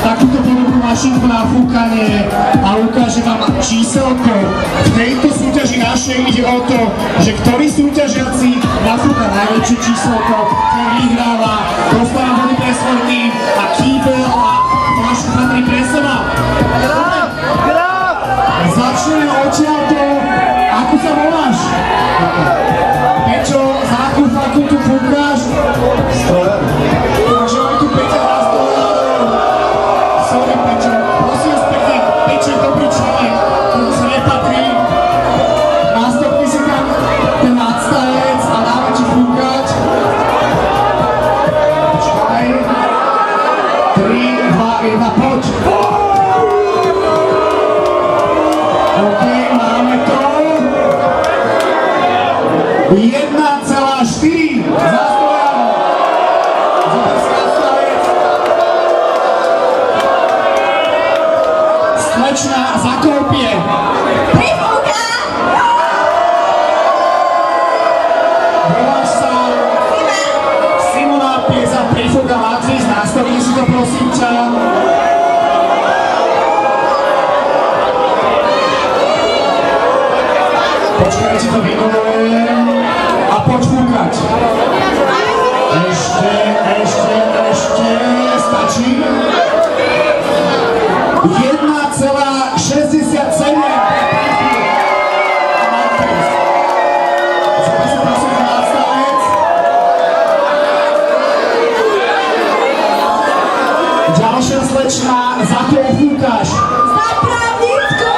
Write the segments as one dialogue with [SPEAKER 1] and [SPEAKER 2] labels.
[SPEAKER 1] takúto podobnú mašinku na fúkanie a ukáže vám číselko. V tejto súťaži našej ide o to, že ktorí súťažiaci nafúka najväčšie číselko, ten vyhráva, dostáva body pre svoj tým a kýbel a fľašu patrí pre seba. Začneme odtiaľto. Ako sa voláš? Pečo, za akú fakultu fúkaš? Takže máme tu Peťa na stojáru. Sorry Pečo, prosím vás pekne, Pečo je dobrý človek, tomu sa nepatrí. Nastopni si tam ten nadstavec a dáme ti fúkať. Počkaj. 3, 2, 1, poď. OK, máme to. 1,4 za stojáru. Zoberská stavec. Slečna zakopie.
[SPEAKER 2] Prifúka!
[SPEAKER 1] Voláš sa Simona Pieza, prifúka Matriz, nastavili si to prosím ťa. Počkaj, ti to vyvolujem a poď fúkať. Ešte, stačí? 1,67. Zober si prosím za nadstavec. Ďalšia slečna, za koho fúkaš?
[SPEAKER 2] Za pravdicko!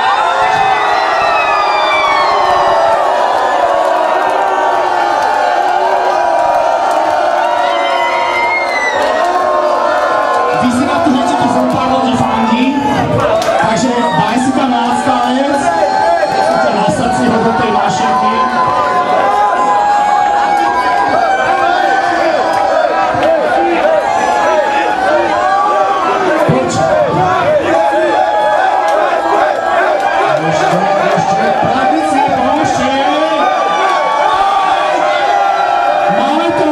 [SPEAKER 1] Vyzerá tu, že ti tu pár ľudí fandí, takže daj si tam nadstavec, nasad si ho do tej mašinky. Poď. Ešte, pravdici, pomôžte. Máme to.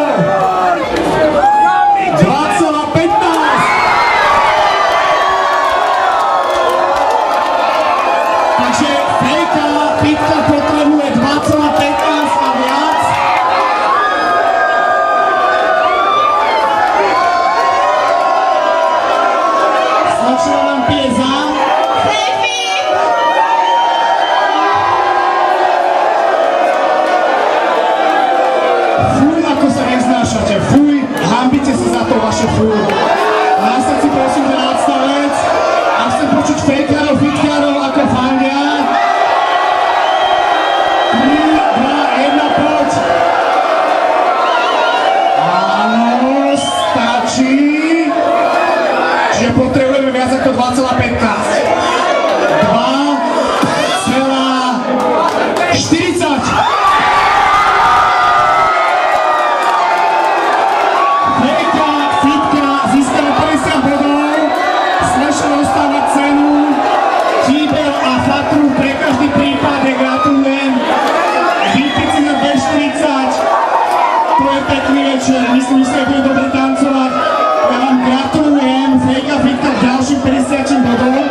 [SPEAKER 1] 2,15. Takže Fejka, Fitka potrebuje 2,15 a viac. Slečna nám pije za.
[SPEAKER 2] Sefi!
[SPEAKER 1] Fuj, ako sa neznášate. Fuj, hambite si za to vaše fuj. Nastav si prosím ten nadstavec. A chcem počuť Fejkárov, Fitkárov ako fandia. 3, 2, 1, poď. Áno, stačí. Čiže potrebujeme viac ako 2,15. 2,40. Fejka, Fitka, získala 50 bodov. Slečna dostáva cenu. Kýbel a fatru pre každý prípad. Gratulujem. Výpici za 2,40. To je pekný večer. Myslím, že sa bude dobre tancovať. Ja vám gratulujem. Fejka, Fitka k ďalším 50 bodom.